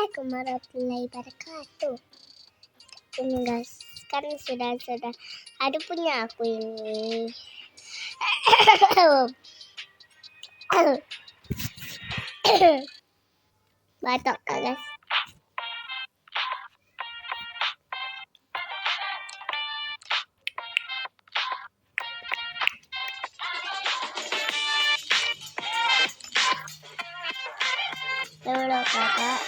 Assalamualaikum warahmatullahi wabarakatuh. Ini guys, kan sudah ada punya aku ini. Batok guys. Halo kakak.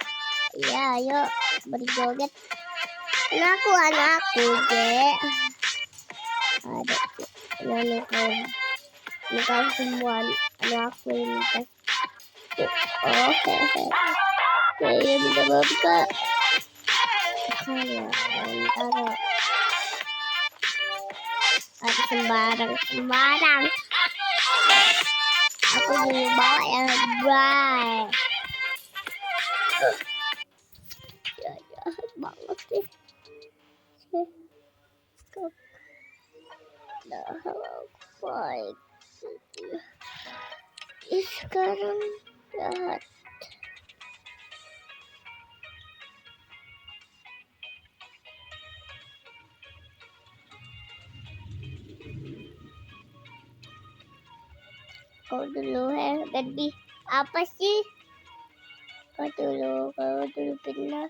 Iya, ayo berjoget. Anakku, Dek. Ada kau semua anakku ini guys. Oh, hehehe. Saya bisa buka. Kalian taruh. Ada sembarang. Aku dulu bawa yang bright. Ya jahat banget sih. Baik. Sekarang jahat. Kau dulu Gadbi. Apa sih? Kau dulu pindah.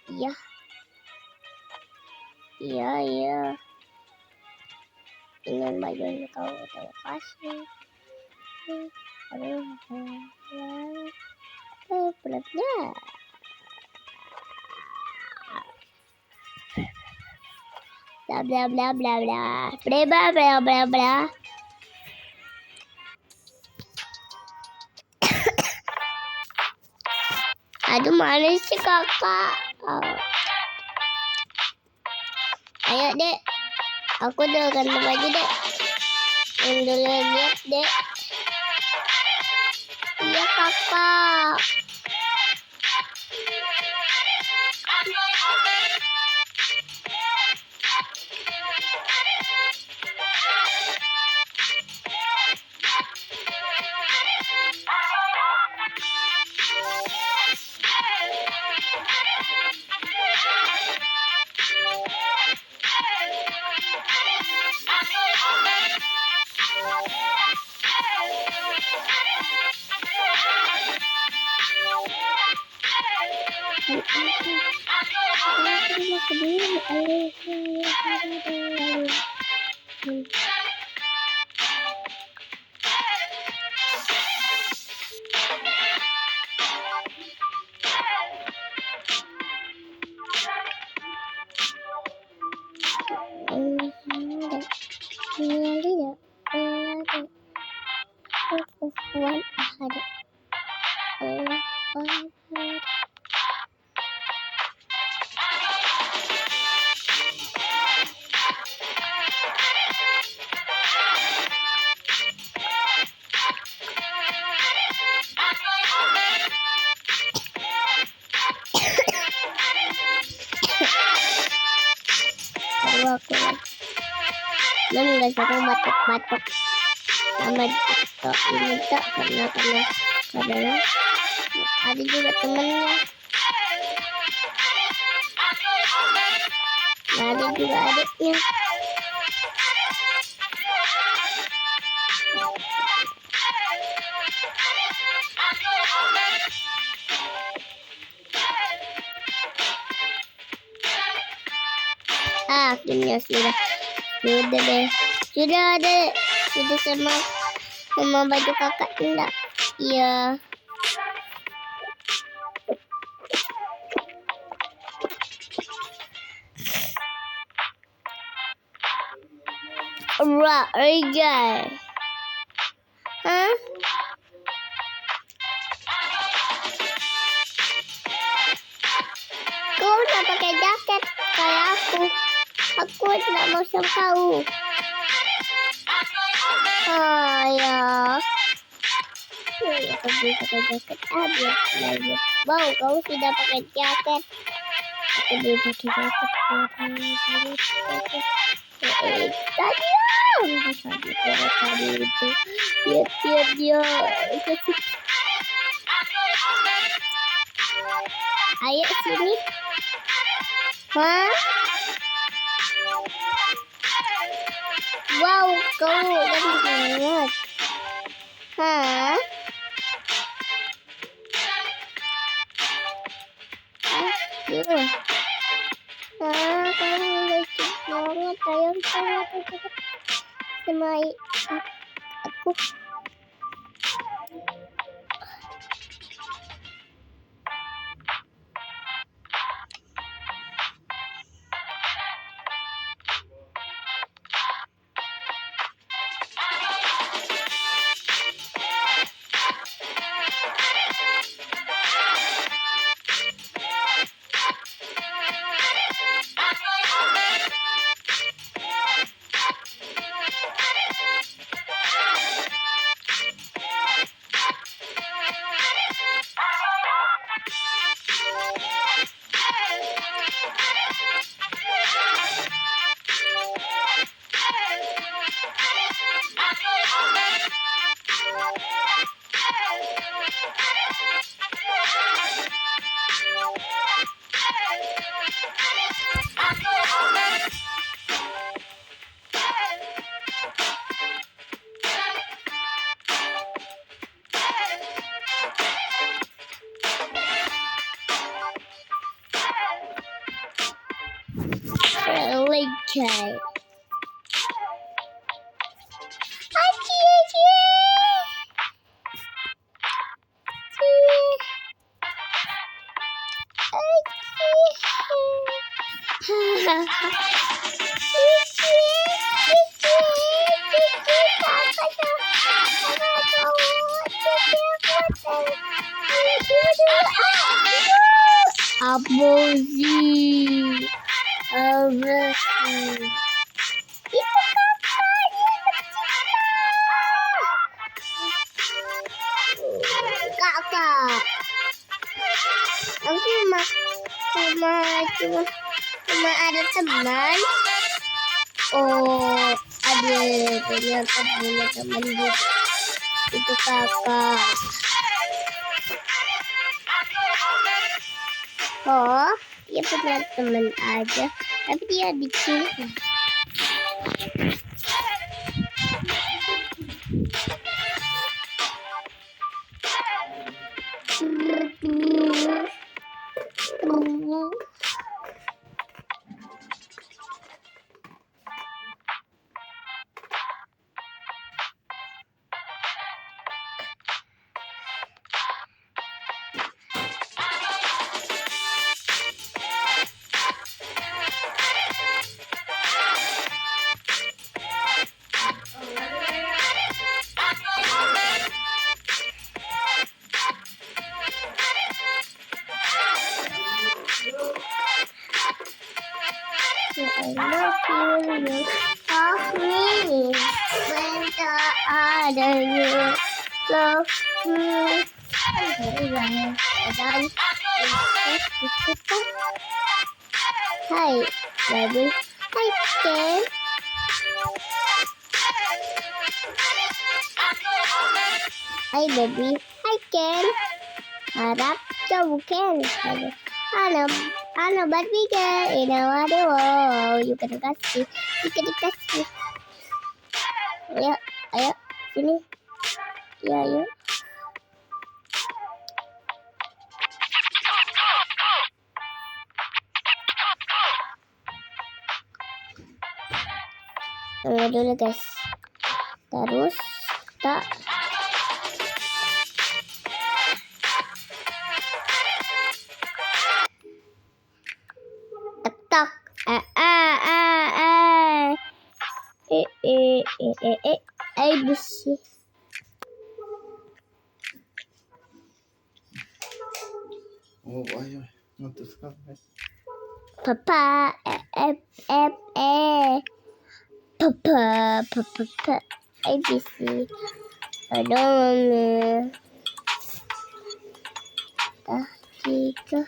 Iya. Dengan bajunya kau kasih. Beratnya. Bla. Aduh, mana sih kakak? Ayo dek, aku udah ganti baju dek. Yang dulu lihat dek. Iya kakak. Dan guys, aku batuk sama ini tak karena ada juga temennya. Ada juga adiknya. Akhirnya sudah deh. Sudah sama baju kakak enggak? Iya. Rijal. Hah? Kau udah pakai jaket kayak aku. Aku tidak mau sama kau. Ya. Aku bisa pakai jaket aja lagi. Wow, kau sudah pakai jaket. Aku belum pakai jaket. Tadi itu lihat dia Ayo sini. Hah? Wow, kau ganteng banget. Hah? Aduh. Kamu lucu banget. Ayo semai aku. Legay. Abozi. Kakak. Aku cuma ada teman. Oh, ada ternyata punya teman gitu. Itu kakak. Oh, dia punya teman aja, tapi dia di sini. I love you, love me. When the other you love me. Hi, baby. Hi, Ken. Hi, baby. Hi, Ken. Harap jauh Ken. Ano Barbie girl, wow, you can kasih, dikasih. Ayo, sini. Ya, ayo. Tunggu dulu guys. Terus tak. Tak. ABC. Oh, ayo, memutuskan. Papa, Papa, ABC. Aduh, tiga.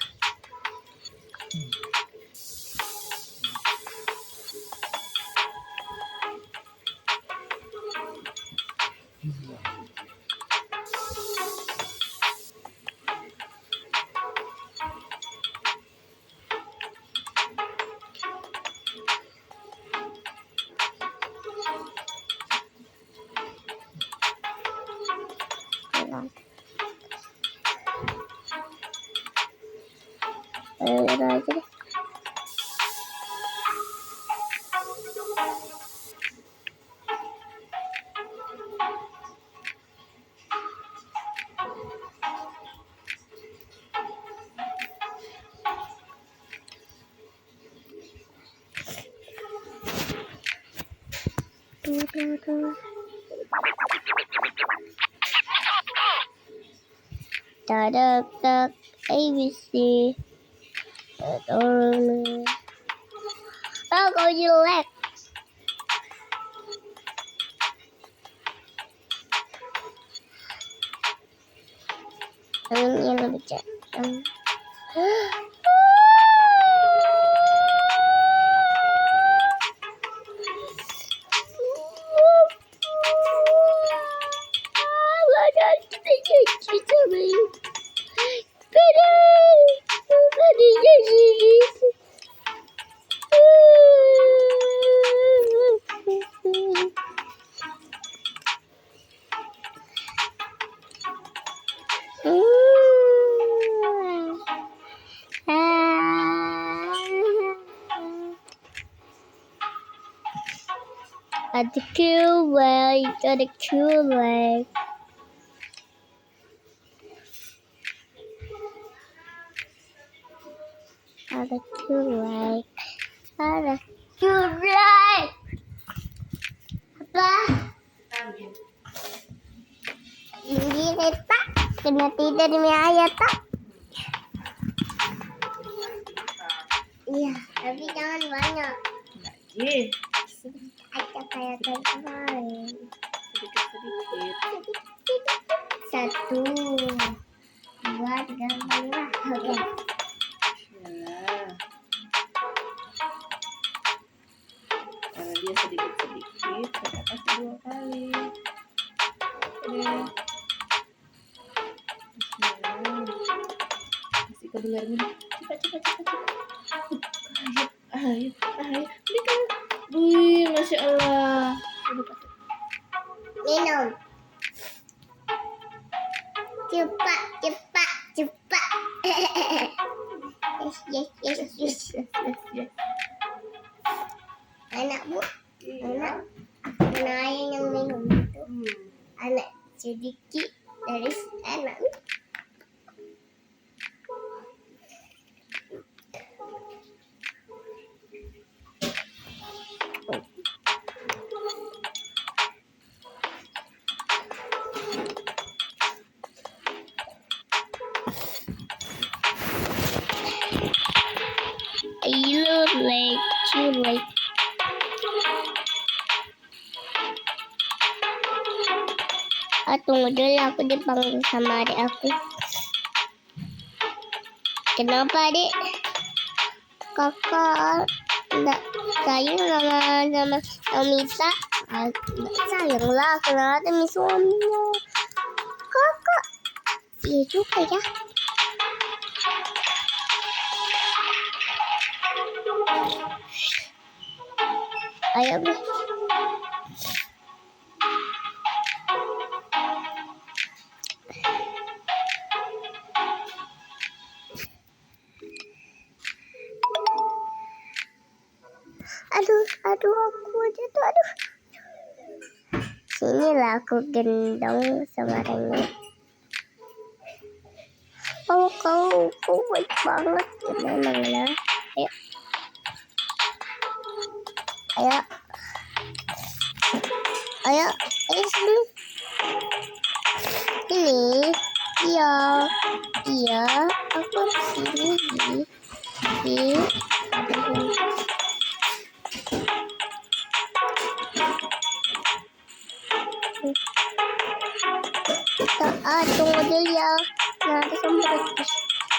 Air aja deh. Tak ABC. Oh, kau jelek. Ini lebih cepat. Ada Kool-Aid, ada Kool-Aid. Ada Kool-Aid. Ada Kool-Aid. Apa? Ini tak kena tidur demi ayat tak? Iya, tapi jangan banyak. Lagi. Aja kayak kemarin. Sedikit-sedikit. Satu, dua, tiga, empat, lima. Oke. Bismillah. Karena dia sedikit-sedikit, saya kasih 2 kali. Oke. Bismillah. Kasih ke dolar ini. Cepat. Ayo. Ini kan. Wih, Masya Allah. Udah kasih. Minum. Cepat. Yes. Yes. Anak bu, Iya. anak yang minum itu. Hmm. Anak sedikit dari anak. Too late. Tunggu dulu, aku dipanggil sama adik aku. Kenapa adik? Kakak enggak sayang sama Misa? Sayang lah, karena ada suaminya. Kakak, iya juga ya. Ayo, Bu. Aduh, aku jatuh, aduh. Sinilah aku gendong sama Reni. Oh, kau baik banget. Memang lah. Ayo sini. Ini, iya, aku sini di. Tunggu dulu ya. Nah, ada semprot di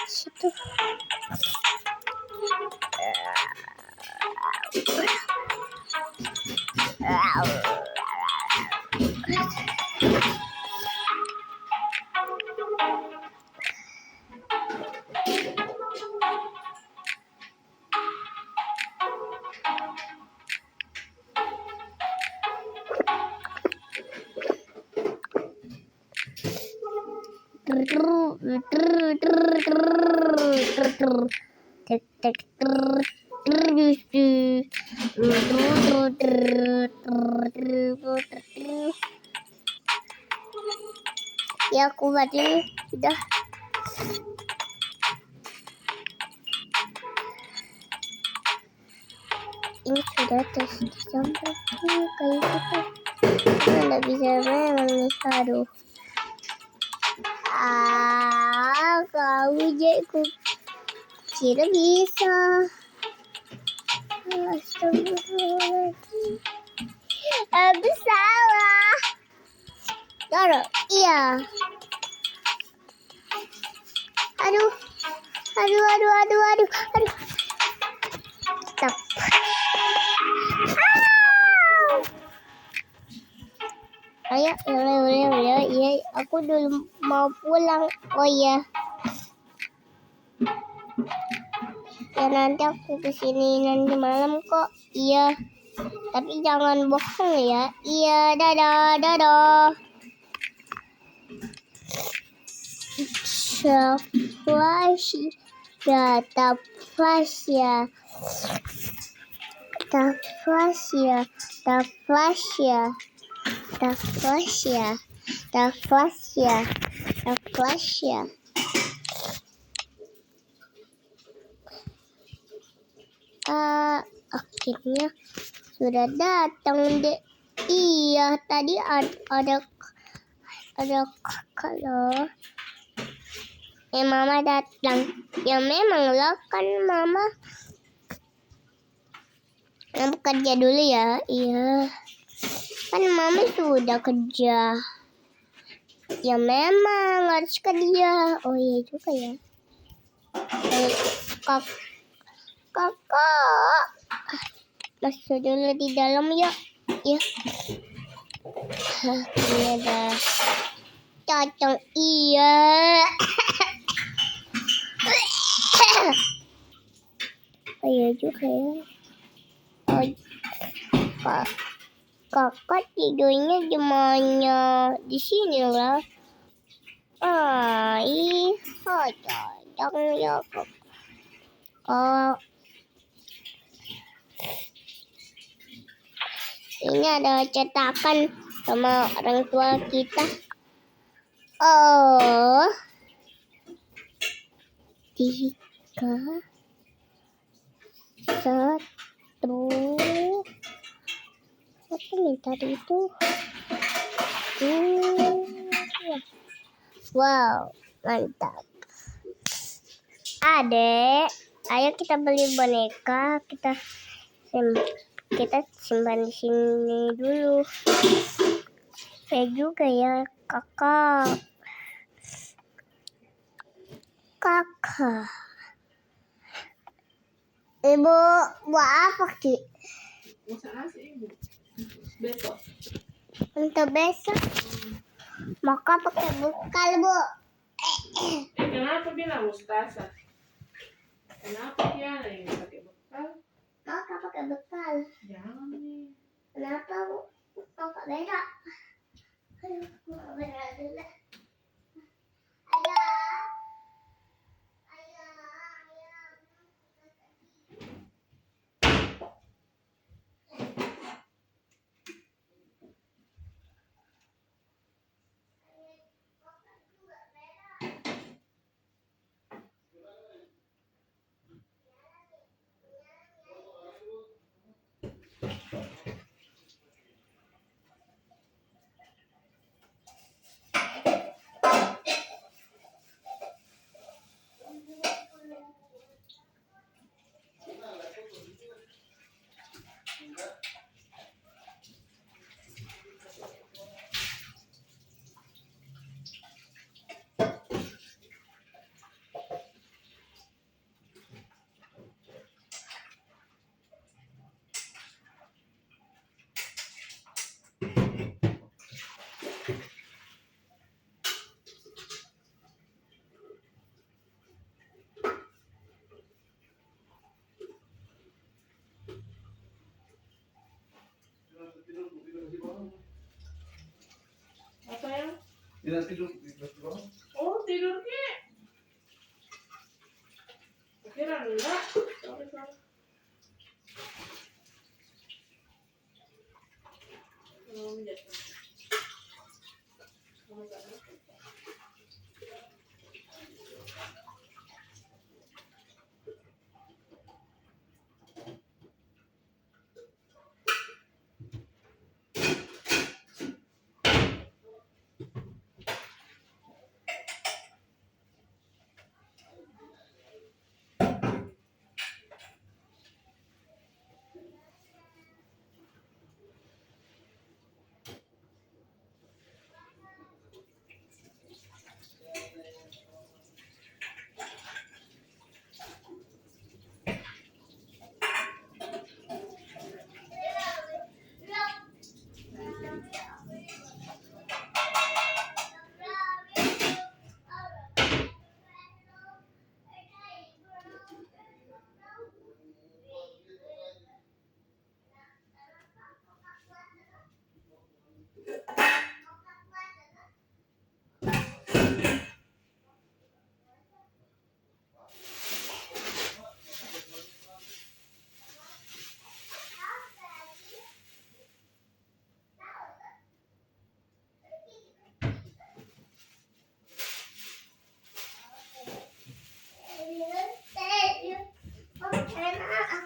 situ. tek tek ter ter ter. Ya aku buat ini sudah. Ini sudah tes sampai kayak gitu. Nggak bisa memang nih, aduh. Kau aku kira bisa. Astagfirullahaladzim. Aku salah. Taruh, iya. Aduh. Stop. Ayo, iya, aku dulu mau pulang. Oh iya. Ya nanti aku kesini nanti malam kok. Iya. Tapi jangan bohong ya. Iya, dadah. Tafasya. Akhirnya sudah datang deh. Iya, tadi ada kakak loh. Mama datang. Ya memang loh kan mama. Mama kerja dulu ya. Iya. Kan mama sudah kerja. Ya memang harus kerja. Oh iya juga ya. Kakak. Masuk dulu di dalam ya. Ya. Ini ada cacing. Iya. Oh iya juga ya. Oh, kakak tidurnya di mana? Di sini lah. Jangan ya kakak. Ini ada cetakan sama orang tua kita. Oh, 3, 1. Apa nih tadi itu? Wow, mantap. Adek, ayo kita beli boneka. Kita simpan di sini dulu. Saya juga ya, kakak. Ibu, buat apa Ki? Masa sih ibu? Besok. Untuk besok. Maka pakai bekal, Bu. Kenapa bilang ustazah? Kenapa Tiana yang pakai bekal? Maka pakai bekal. Jangan nih. Kenapa, Bu? Maka beda. Aduh, maka beda dulu. Apa yang? Tidak tidur di bawah. Oh, tidur Ki. Kira enggak.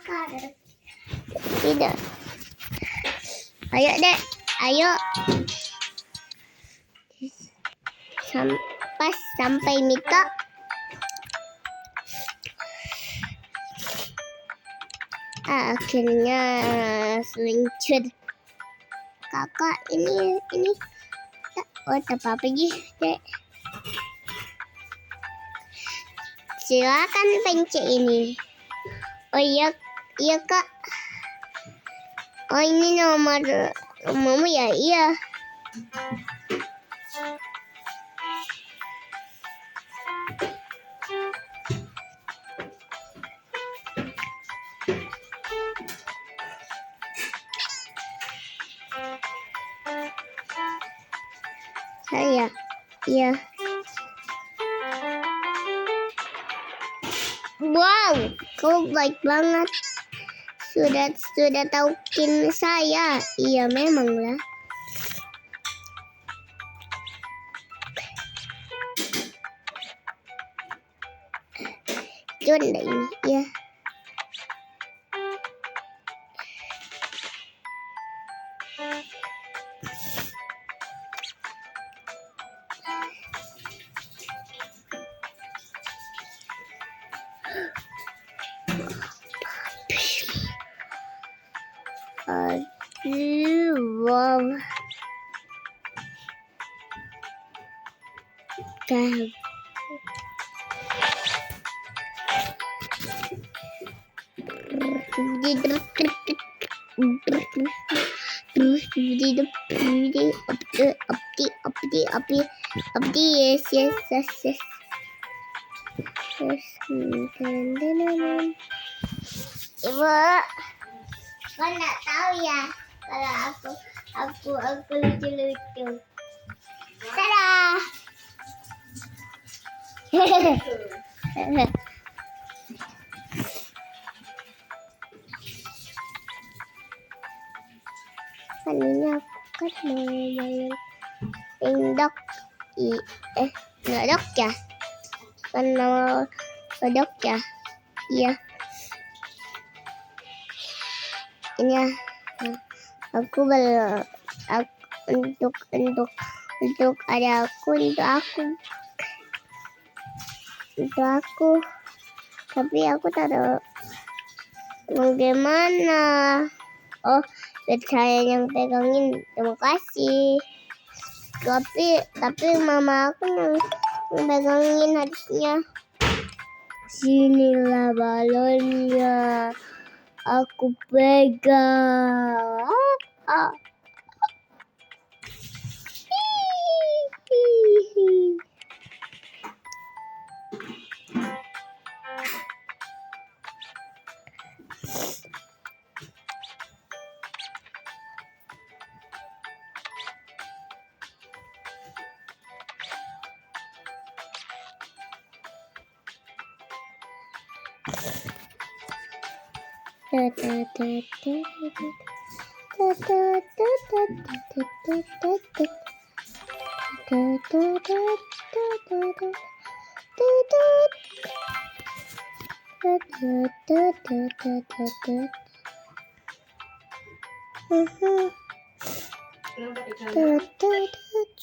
Sorry. Tidak. Ayo dek, ayo. Pas sampai Mika. Akhirnya seluncur. Kakak ini. Oh, tak apa-apa dek. Silakan pencet ini. Oh iya kak. Oh ini nomor rumahmu ya? Iya. Saya. Iya. Wow, kau baik banget. Sudah tahu pin saya. Iya memang lah. John ini, ya. Aduh, wow. Dah. Yes. Ibu, kau nggak tahu ya kalau aku lucu. Dadah. Kanina aku kan mau main dok nggak dok ya? Kan mau dok ya? Iya. Ini ya. Aku untuk ada untuk aku. Tapi aku taruh bagaimana? Oh, biar saya yang pegangin. Terima kasih. Tapi mama aku yang pegangin harusnya. Sinilah balonnya. Aku pegang.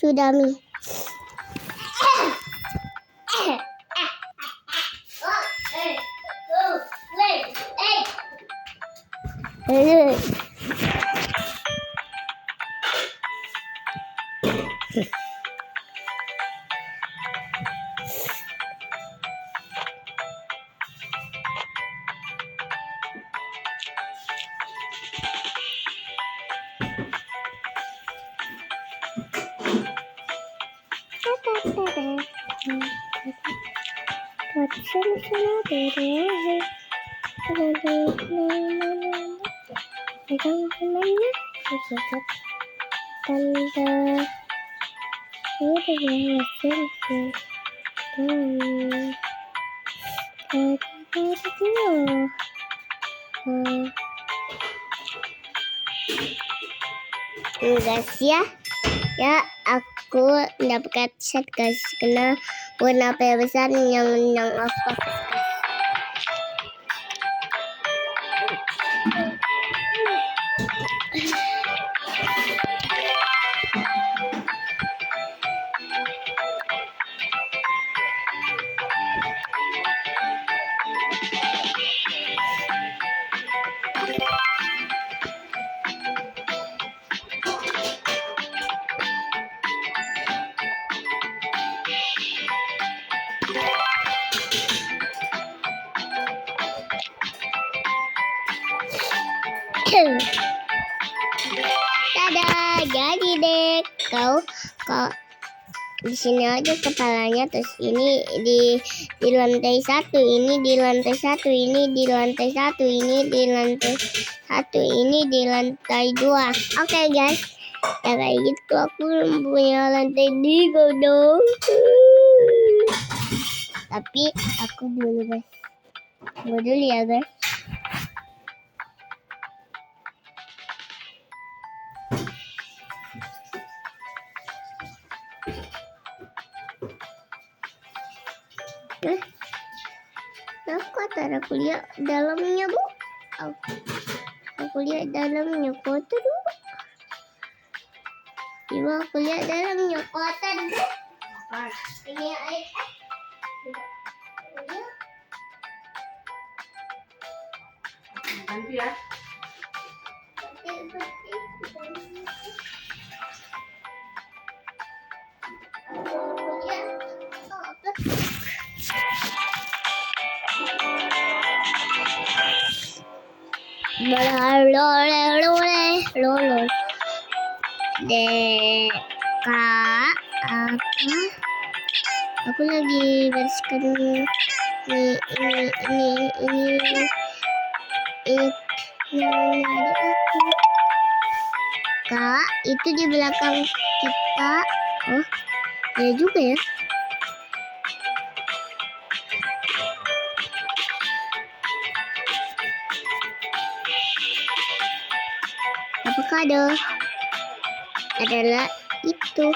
Sudah Mi. Guys ya aku mendapatkan set guys karena warna besar yang apa Tada, jadi deh kau di sini aja kepalanya, terus ini di lantai satu, ini di lantai satu, ini di lantai satu, ini di lantai satu, ini di lantai dua. Oke guys, ya kayak gitu aku punya lantai 3 dong. Tapi aku dulu guys, tunggu dulu ya guys. Kok aku lihat dalamnya bu? Aku lihat dalamnya kotor bu. Coba aku lihat dalamnya kotor bu. Ini air. Nanti ya. Lolo Kak apa? Aku lagi bersihkan ini yang ada aku. Kak, itu di belakang kita. Oh, ya juga ya. Apakah adalah itu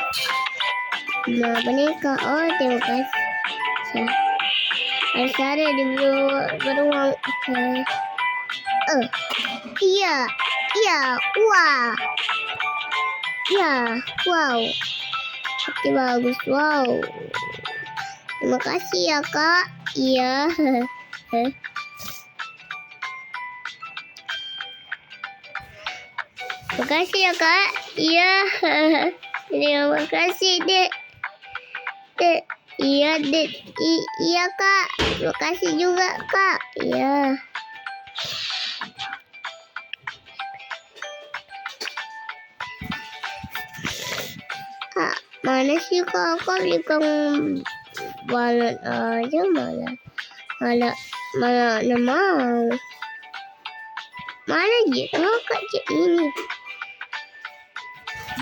boneka? Oh, terima kasih. Harus ada di beruang. Oke. Iya, wah. Iya, wow. Tapi bagus, wow. Terima kasih ya kak. Iya. Makasih ya kak. Iya. Terima kasih dek. Iya dek. Iya kak. Terima kasih juga kak. Iya. Kak, mana sih kakak bikin balon aja malah mau. Mana gitu kakak ini?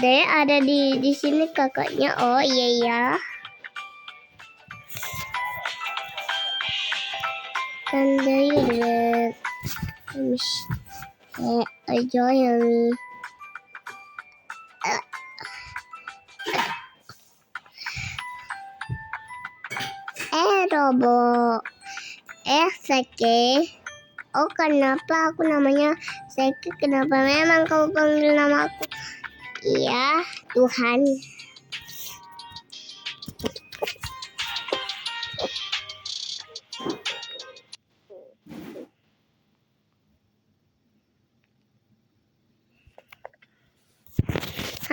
Dek ada di sini kakaknya. Oh iya ya. And there you go. Enjoy me. Robo. Seke. Oh, kenapa aku namanya Seke? Kenapa memang kamu panggil nama aku? Iya, Tuhan.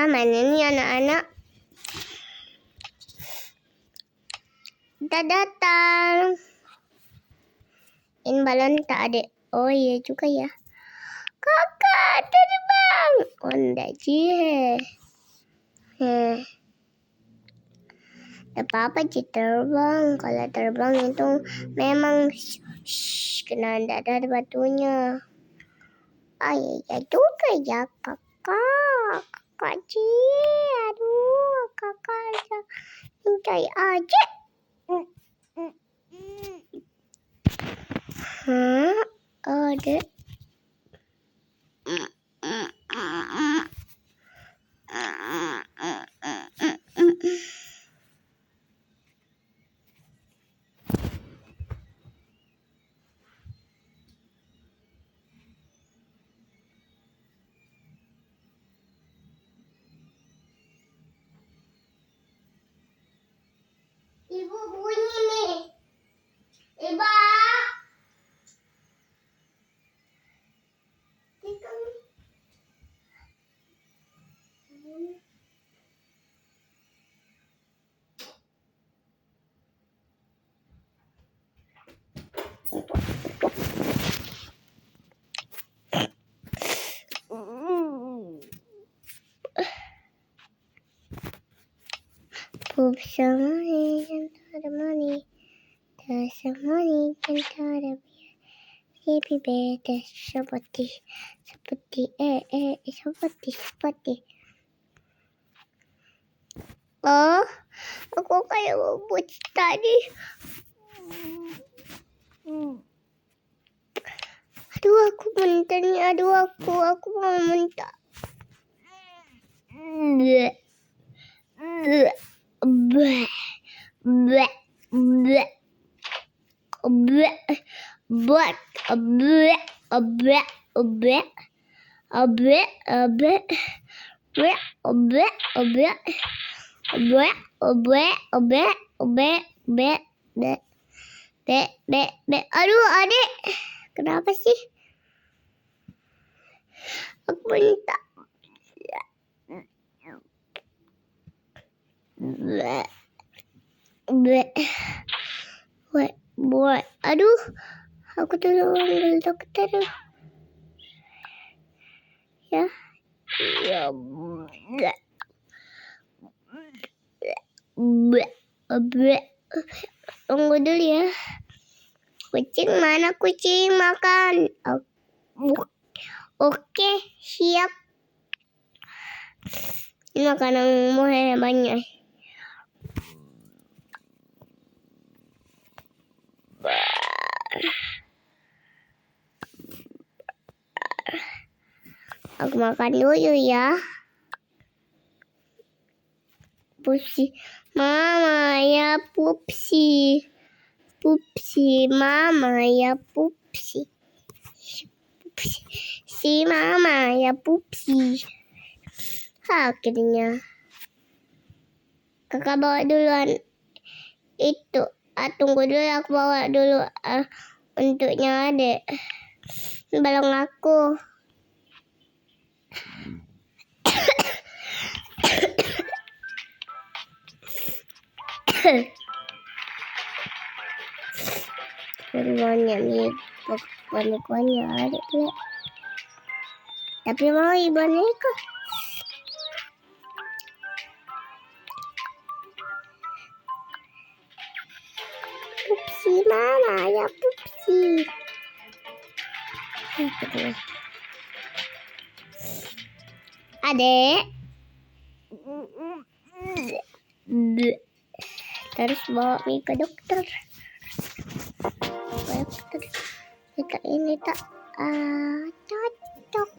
Mana nih anak-anak? Kita datang. Ini balon tak ada. Oh iya juga ya. Kakak terbang. Oh enggak sih. Tak apa-apa sih terbang. Kalau terbang itu memang kena ada batunya. Ya juga ya kakak. Kakak sih. Aduh kakak aja. Mintai aja. Ada. Ibu bunyi nih. Ibu. Money, can't money. There's some money, can't happy birthday, seperti. Oh, aku kayak bubut tadi. Aduh, aku muntah nih. Aku mau muntah. Aduh, adik. Kenapa sih? Aku minta. Buat. Aduh. Aku dulu panggil dokter. Ya. Tunggu dulu ya. Kucing mana kucing makan? Oke, siap. Ini makanan banyak. Aku makan dulu ya. Pupsi. Mama ya Pupsi. Mama ya Pupsi. Si mama ya Pupsi. Akhirnya. Kakak bawa duluan. Itu. Tunggu dulu, aku bawa dulu untuknya adek. Balong aku. Banyak nih bonekanya adek tuh. Tapi mau boneka. Pupsi mama ya Pupsi. Adek. Terus bawa Mi ke dokter. Kita ini tak cocok.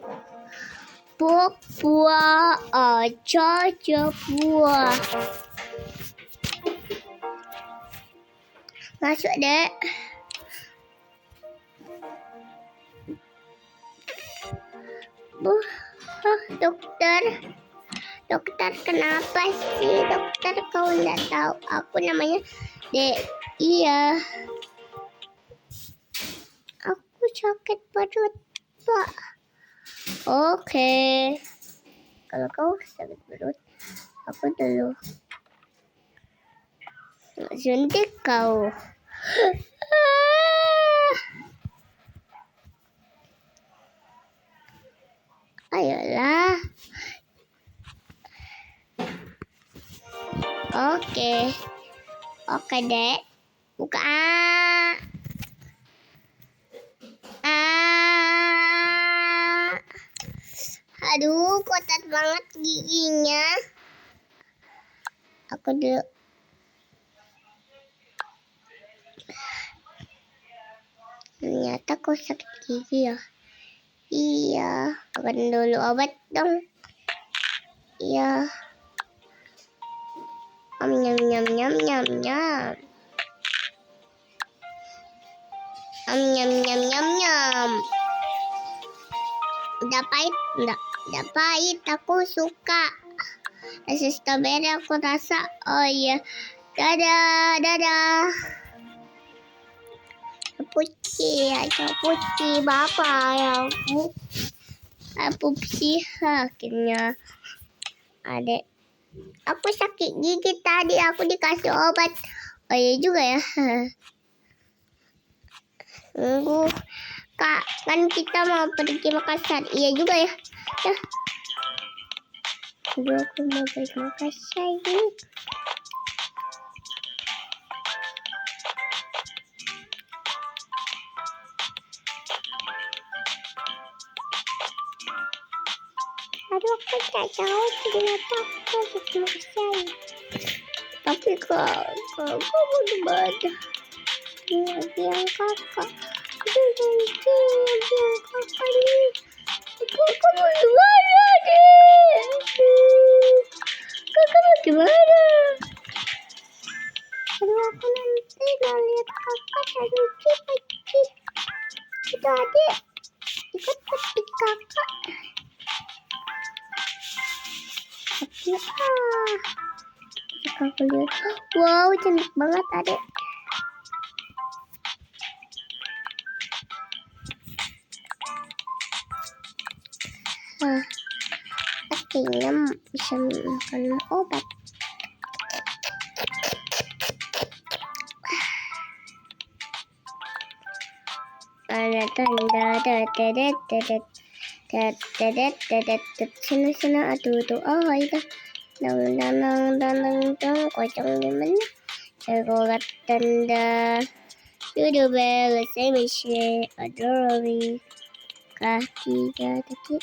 Buah cocok buah. Masuk dek. Dokter. Dokter kenapa sih? Dokter kau nggak tahu aku namanya Dek. Iya. Aku sakit perut, Pak. Oke. Kalau kau sakit perut, aku dulu suntik kau. Ayolah. Oke. Oke, Dek. Buka. Aduh, kotor banget giginya. Aku dulu. Ternyata kau sakit gigi ya. Iya, makan dulu obat dong. Iya. Nyam nyam nyam nyam nyam. Nyam nyam nyam nyam. Udah pahit, udah pahit. Aku suka. Rasa strawberry aku rasa. Oh iya. Dadah, dadah. Putih, ada putih. Bapak ya. Pupsi akhirnya. Adek. Aku sakit gigi tadi. Aku dikasih obat. Oh iya juga ya. Tunggu. Kak, kan kita mau pergi Makassar. Iya juga ya. Ya. Aduh, aku mau pergi Makassar ini. Aduh, aku tak tahu ternyata aku harus Makassar. Tapi kak mau gimana? Lagi yang kakak. Lagi yang kakak nih. Kakak mau gimana deh? Kakak mau gimana? Aduh, aku nanti mau lihat kakak dan Cici. Itu adik. Ikut peti kakak. Tapi aku lihat. Wow, cantik banget adik. Akhirnya bisa makan obat. Ada tanda sana aduh oh itu dang kocong gimana sekolah tanda duduk bel semishe adorable kaki kaki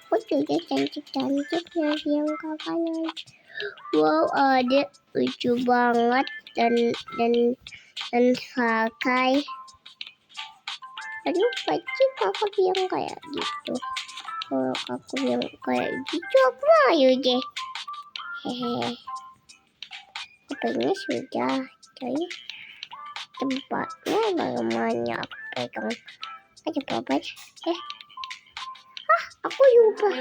oh juga cantik yang kakaknya. Wow, ada lucu banget dan pakai. Aduh, pasti kakak yang kayak gitu. Kalau aku yang kayak gitu, aku mau deh. Hehe. Fotonya sudah, coy. Tempatnya bagaimana? Aku pegang aja bapak. Aku lupa.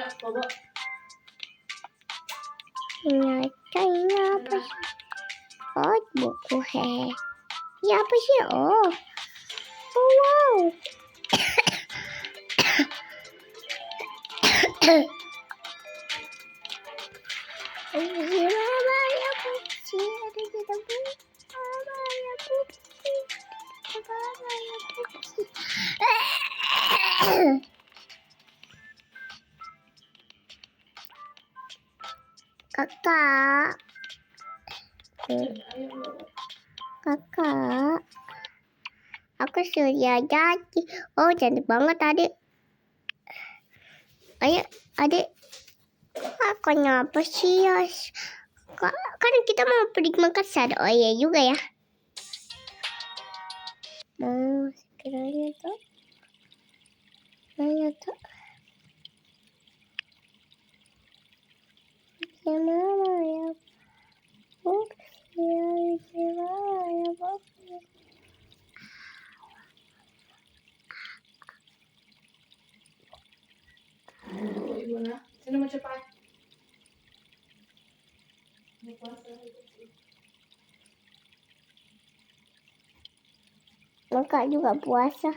Ternyata ini apa sih? Oh, buku ini apa sih? Oh wow. Surabaya Putsi, ada kita pun. Surabaya Putsi, Surabaya Putsi. Kakak, aku sudah jadi. Oh, cantik banget adik. Ayo, adik. Kakaknya apa sih ya? Kan kita mau pergi Makassar. Oh iya juga ya. tak? Mana tak? Gimana ya? Gimana ya? Ibu na. Sino mo cepat? May puasa. Kakak juga puasa.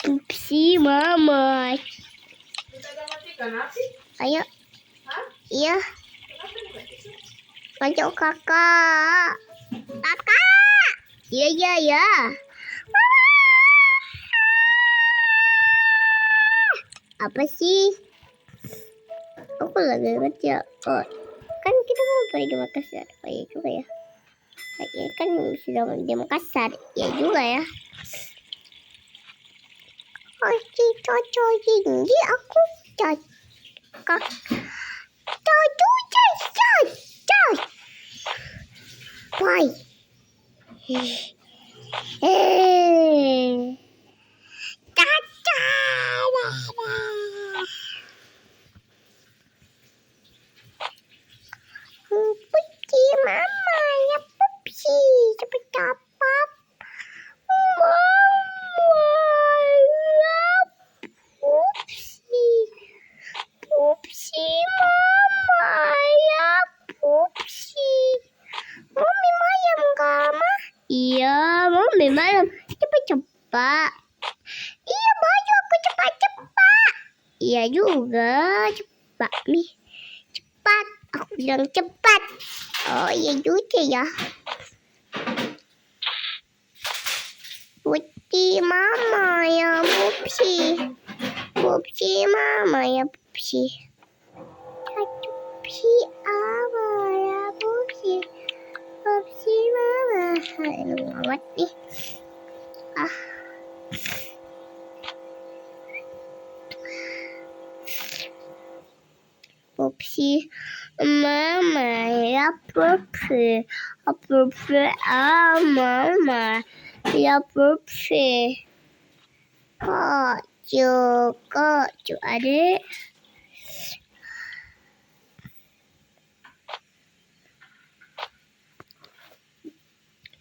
Upsi mama. Kita udah matikan api? Ayo. Hah? Iya. Kenapa nih matikan? Ayo kakak. Kakak. Iya iya iya. Apa sih? Aku lagi kerja. Oh, kan kita mau pergi ke Makassar. Oh iya juga ya. Kayaknya kan sudah di Makassar. Iya juga ya. Oh, cocok tinggi aku cocok. Cocok. Why? Pupsi mama ya pupsi cepet dapat mama ya pupsi mama ya pupsi mami mayam kama iya mami mayam cepat iya baju aku cepat iya juga cepat nih cepat aku bilang cepat oh iya juga ya putih mama ya pupsi mama ya pupsi mama ya pupsi mama aduh amat nih Pupsi mama ya pupsi mama ya pupsi kok adik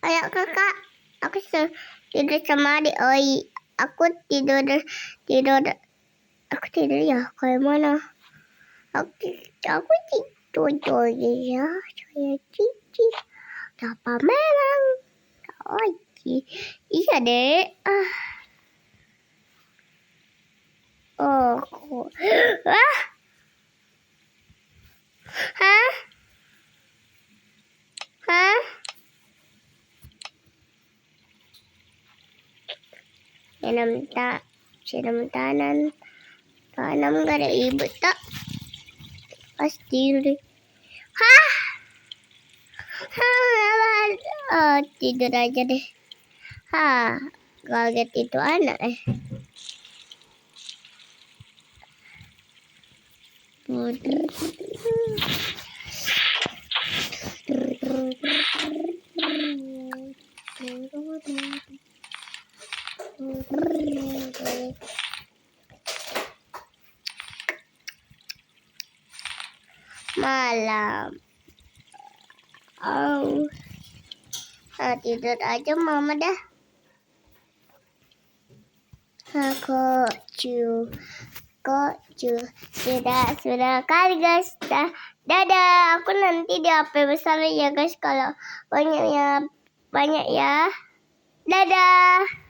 ayo kakak aku tidur sama adik aku tidur aku tidur ya kayak mana aku tidur ya saya cici apa memang iya dek hah Senam tanam gak ada ibu tak pasti deh tidur aja deh kaget itu anak malam tidur aja mama dah sudah kali guys dadah aku nanti di HP besar ya guys kalau banyak ya dadah.